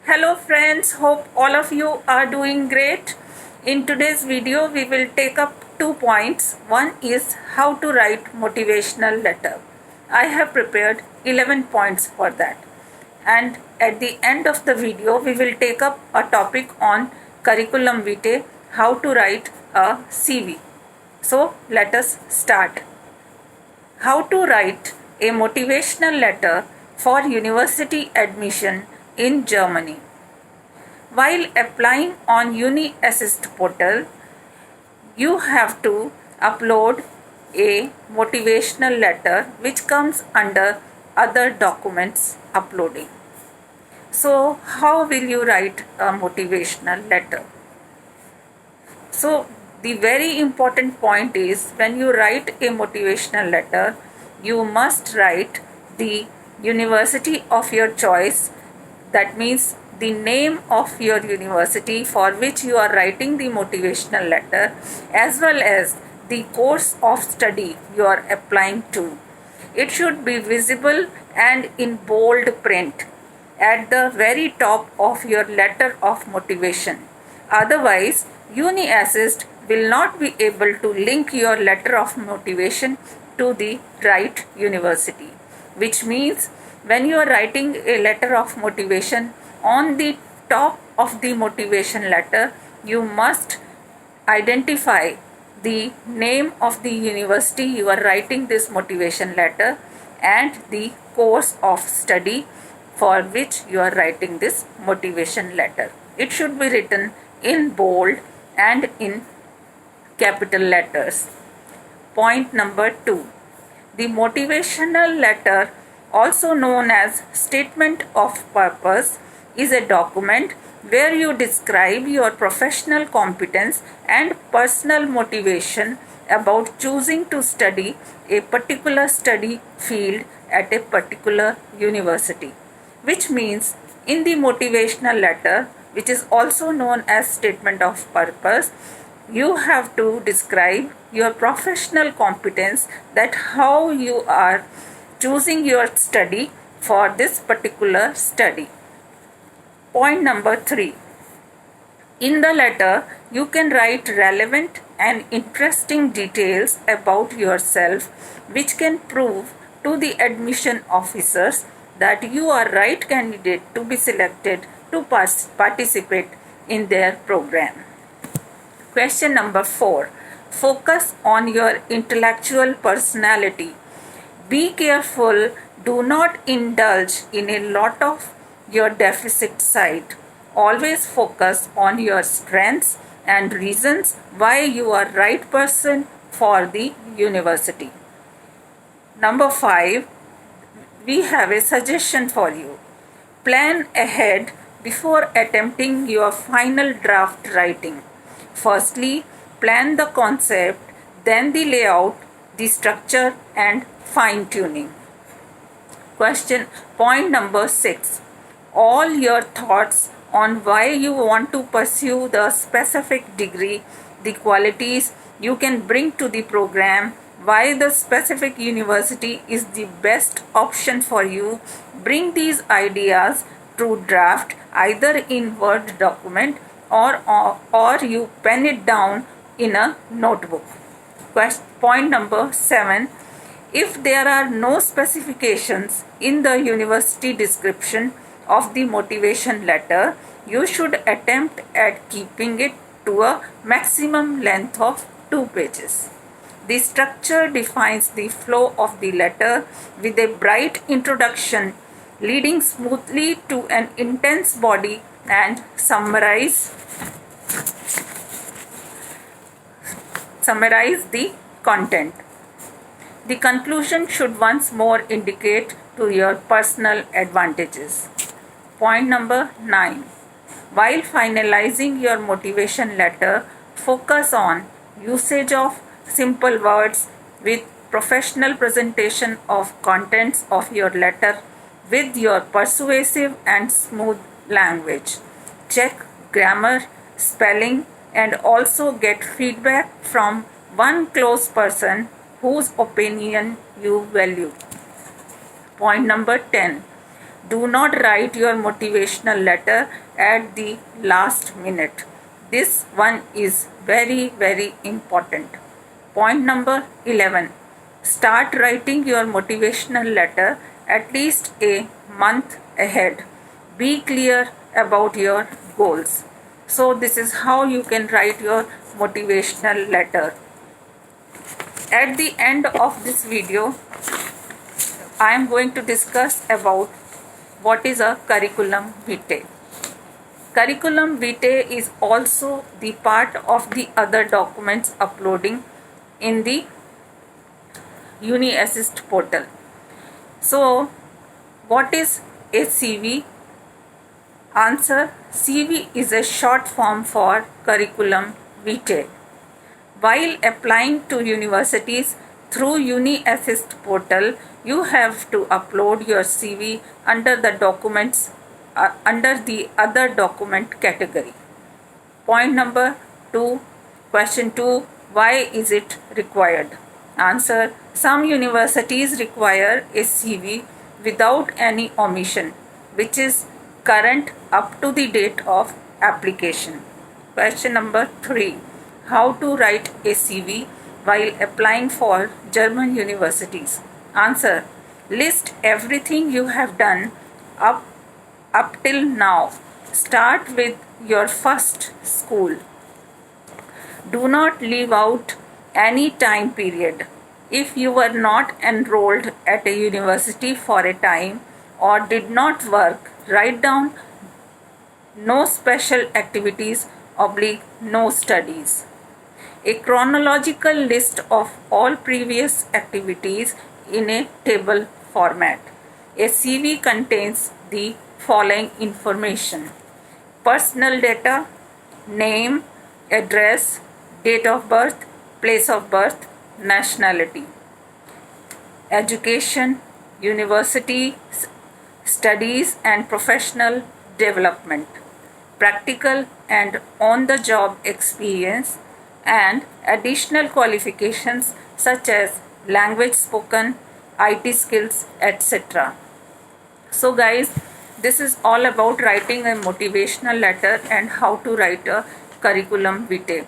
Hello friends, hope all of you are doing great. In today's video we will take up 2 points. One is how to write motivational letter. I have prepared 11 points for that. And at the end of the video we will take up a topic on curriculum vitae, how to write a CV. So let us start. How to write a motivational letter for university admission in Germany. While applying on UniAssist portal, you have to upload a motivational letter which comes under other documents uploading. So how will you write a motivational letter? So the very important point is when you write a motivational letter, you must write the university of your choice. That means the name of your university for which you are writing the motivational letter, as well as the course of study you are applying to. It should be visible and in bold print at the very top of your letter of motivation. Otherwise, UniAssist will not be able to link your letter of motivation to the right university, which means when you are writing a letter of motivation, on the top of the motivation letter, you must identify the name of the university you are writing this motivation letter and the course of study for which you are writing this motivation letter. It should be written in bold and in capital letters. Point number 2. The motivational letter, also known as statement of purpose, is a document where you describe your professional competence and personal motivation about choosing to study a particular study field at a particular university. Which means in the motivational letter, which is also known as statement of purpose, you have to describe your professional competence, that how you are choosing your study for this particular study. Point number 3. In the letter, you can write relevant and interesting details about yourself which can prove to the admission officers that you are right candidate to be selected to participate in their program. Question number 4. Focus on your intellectual personality. Be careful, do not indulge in a lot of your deficit side. Always focus on your strengths and reasons why you are right person for the university. Number 5. We have a suggestion for you. Plan ahead before attempting your final draft writing. Firstly, plan the concept, then the layout, the structure and fine-tuning. Point number 6. All your thoughts on why you want to pursue the specific degree, the qualities you can bring to the program, why the specific university is the best option for you. Bring these ideas to draft either in Word document or you pen it down in a notebook. Point number 7. If there are no specifications in the university description of the motivation letter, you should attempt at keeping it to a maximum length of 2 pages. The structure defines the flow of the letter with a bright introduction leading smoothly to an intense body and summarize the content. The conclusion should once more indicate to your personal advantages. Point number 9. While finalizing your motivation letter, focus on usage of simple words with professional presentation of contents of your letter with your persuasive and smooth language. Check grammar, spelling, and also get feedback from one close person whose opinion you value. Point number 10. Do not write your motivational letter at the last minute. This one is very, very important. Point number 11. Start writing your motivational letter at least a month ahead. Be clear about your goals. So this is how you can write your motivational letter. At the end of this video, I am going to discuss about what is a curriculum vitae. Curriculum vitae is also the part of the other documents uploading in the UniAssist portal. So, what is a CV? Answer: CV is a short form for curriculum vitae. While applying to universities through UniAssist portal, you have to upload your CV under the documents under the other document category. Point number 2, question 2, why is it required? Answer: some universities require a CV without any omission, which is current up to the date of application. Question number 3, how to write a CV while applying for German universities? Answer: list everything you have done up till now. Start with your first school. Do not leave out any time period. If you were not enrolled at a university for a time or did not work, write down no special activities / no studies. A chronological list of all previous activities in a table format. A CV contains the following information: personal data, name, address, date of birth, place of birth, nationality, education, university, studies and professional development, practical and on-the-job experience, and additional qualifications such as language spoken, IT skills, etc. So guys, this is all about writing a motivational letter and how to write a curriculum vitae.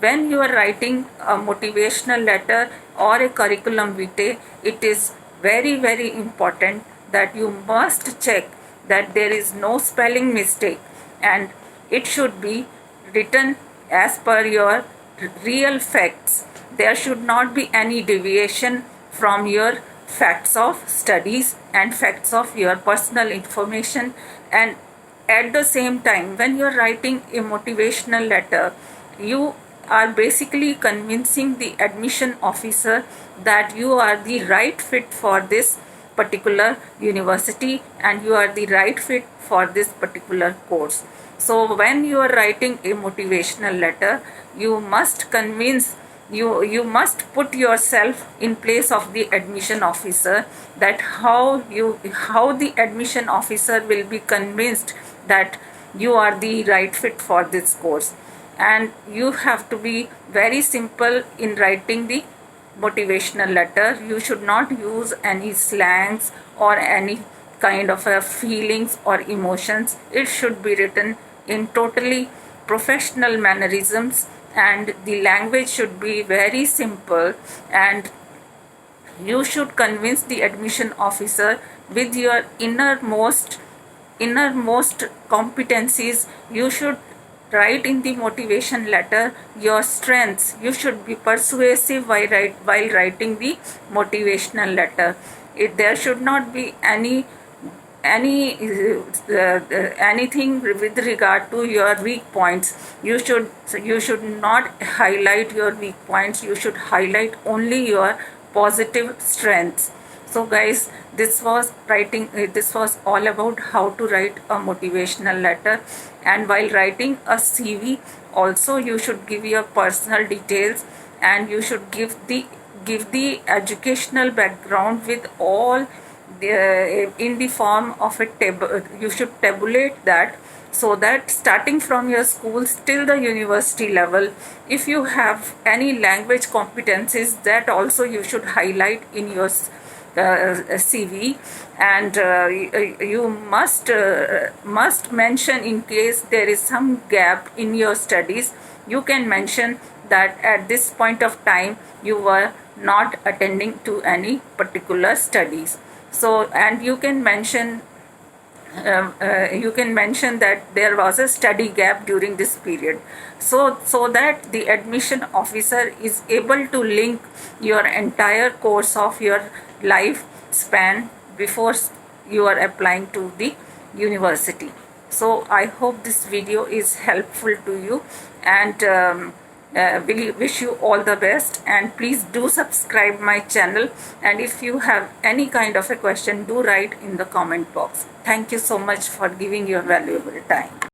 When you are writing a motivational letter or a curriculum vitae, it is very, very important that you must check that there is no spelling mistake and it should be written as per your real facts. There should not be any deviation from your facts of studies and facts of your personal information. And at the same time, when you are writing a motivational letter, you are basically convincing the admission officer that you are the right fit for this particular university and you are the right fit for this particular course. So when you are writing a motivational letter, you must convince you must put yourself in place of the admission officer, that how the admission officer will be convinced that you are the right fit for this course. And you have to be very simple in writing the motivational letter. You should not use any slangs or any kind of feelings or emotions. It should be written in totally professional mannerisms and the language should be very simple, and you should convince the admission officer with your innermost competencies. You should write in the motivation letter your strengths. You should be persuasive while writing the motivational letter. There should not be anything with regard to your weak points. You should not highlight your weak points. You should highlight only your positive strengths. So guys, this was all about how to write a motivational letter. And while writing a CV also, you should give your personal details and you should give the educational background with all in the form of a table. You should tabulate that, so that starting from your schools till the university level, if you have any language competencies, that also you should highlight in your CV, and you must mention, in case there is some gap in your studies, you can mention that at this point of time you were not attending to any particular studies. So, and you can mention that there was a study gap during this period, so that the admission officer is able to link your entire course of your life span before you are applying to the university. So I hope this video is helpful to you, and wish you all the best, and please do subscribe my channel, and if you have any kind of a question, do write in the comment box. Thank you so much for giving your valuable time.